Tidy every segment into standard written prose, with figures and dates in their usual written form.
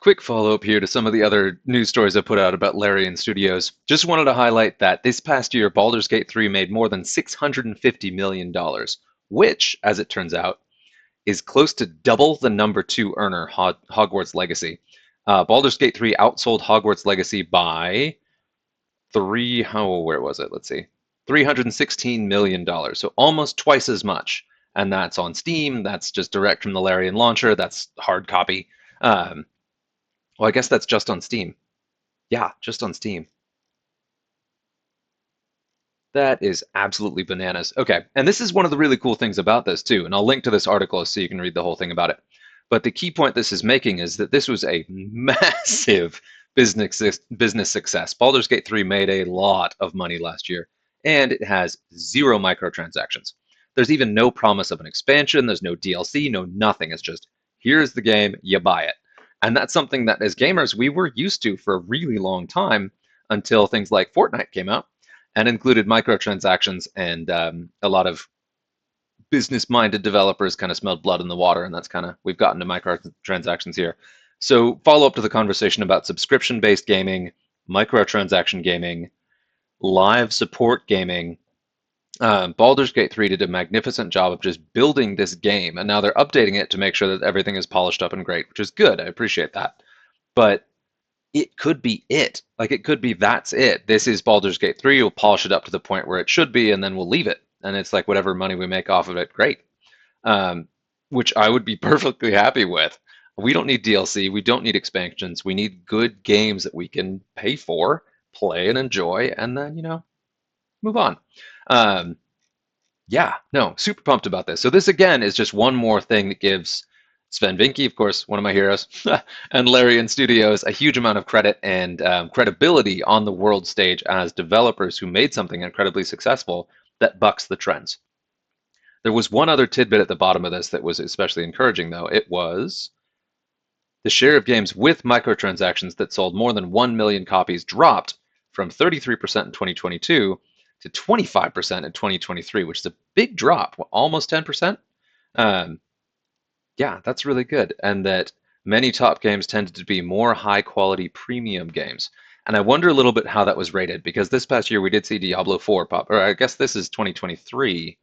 Quick follow-up here to some of the other news stories I put out about Larian Studios. Just wanted to highlight that this past year, Baldur's Gate 3 made more than $650 million, which, as it turns out, is close to double the number two earner, Hogwarts Legacy. Baldur's Gate 3 outsold Hogwarts Legacy by where was it? Let's see. $316 million, so almost twice as much. And that's on Steam. That's just direct from the Larian launcher. That's hard copy. Well, I guess that's just on Steam. Yeah, just on Steam. That is absolutely bananas. Okay, and this is one of the really cool things about this too, and I'll link to this article so you can read the whole thing about it. But the key point this is making is that this was a massive business success. Baldur's Gate 3 made a lot of money last year, and it has zero microtransactions. There's even no promise of an expansion, there's no DLC, no nothing. It's just, here's the game, you buy it. And that's something that as gamers we were used to for a really long time until things like Fortnite came out and included microtransactions, and a lot of business-minded developers kind of smelled blood in the water, and that's kind of, we've gotten to microtransactions here. So follow up to the conversation about subscription-based gaming, microtransaction gaming, live support gaming. Baldur's Gate 3 did a magnificent job of just building this game, and now they're updating it to make sure that everything is polished up and great, which is good. I appreciate that. But it could be it. Like, it could be that's it. This is Baldur's Gate 3. We'll polish it up to the point where it should be, and then we'll leave it. And it's like whatever money we make off of it, great. Which I would be perfectly happy with. We don't need DLC. We don't need expansions. We need good games that we can pay for, play and enjoy, and then, move on. Yeah, no, super pumped about this. So this again is just one more thing that gives Sven Vincke, of course, one of my heroes, and Larian Studios a huge amount of credit and credibility on the world stage as developers who made something incredibly successful that bucks the trends. There was one other tidbit at the bottom of this that was especially encouraging, though. It was the share of games with microtransactions that sold more than 1 million copies dropped from 33% in 2022 to 25% in 2023, which is a big drop, almost 10%. Yeah, that's really good. And that many top games tended to be more high quality premium games. And I wonder a little bit how that was rated, because this past year we did see Diablo 4 pop, or I guess this is 2023.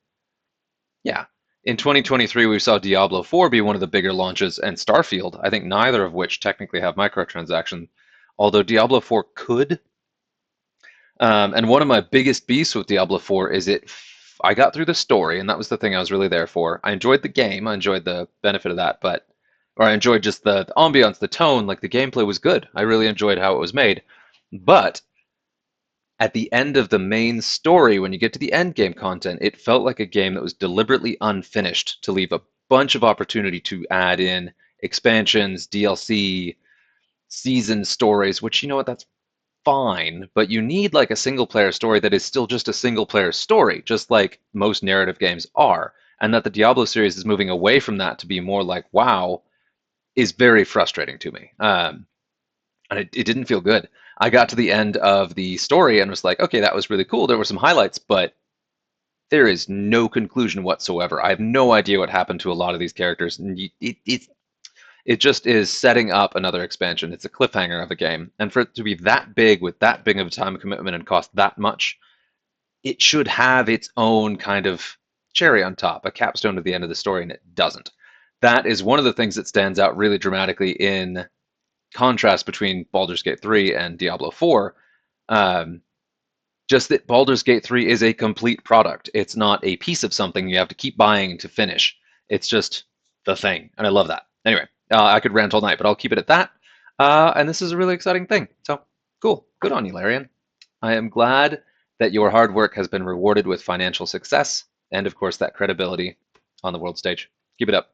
Yeah. In 2023, we saw Diablo 4 be one of the bigger launches, and Starfield, I think neither of which technically have microtransactions, although Diablo 4 could. And one of my biggest beasts with Diablo 4 is I got through the story, and that was the thing I was really there for. I enjoyed the game, I enjoyed the benefit of that, or I enjoyed just the ambiance, the tone, like the gameplay was good. I really enjoyed how it was made. But at the end of the main story, when you get to the end game content, it felt like a game that was deliberately unfinished to leave a bunch of opportunity to add in expansions, DLC, season stories, which, you know what, that's fine, but you need like a single player story that is still just a single player story, just like most narrative games are. And that the Diablo series is moving away from that to be more like WoW is very frustrating to me. And it didn't feel good. I got to the end of the story and was like, okay, that was really cool. There were some highlights, but there is no conclusion whatsoever. I have no idea what happened to a lot of these characters. And it just is setting up another expansion. It's a cliffhanger of a game. And for it to be that big with that big of a time commitment and cost that much, it should have its own kind of cherry on top, a capstone at the end of the story, and it doesn't. That is one of the things that stands out really dramatically in contrast between Baldur's Gate 3 and Diablo 4. Just that Baldur's Gate 3 is a complete product. It's not a piece of something you have to keep buying to finish. It's just the thing, and I love that. Anyway, I could rant all night, but I'll keep it at that. And this is a really exciting thing. So, cool. Good on you, Larian. I am glad that your hard work has been rewarded with financial success and, of course, that credibility on the world stage. Keep it up.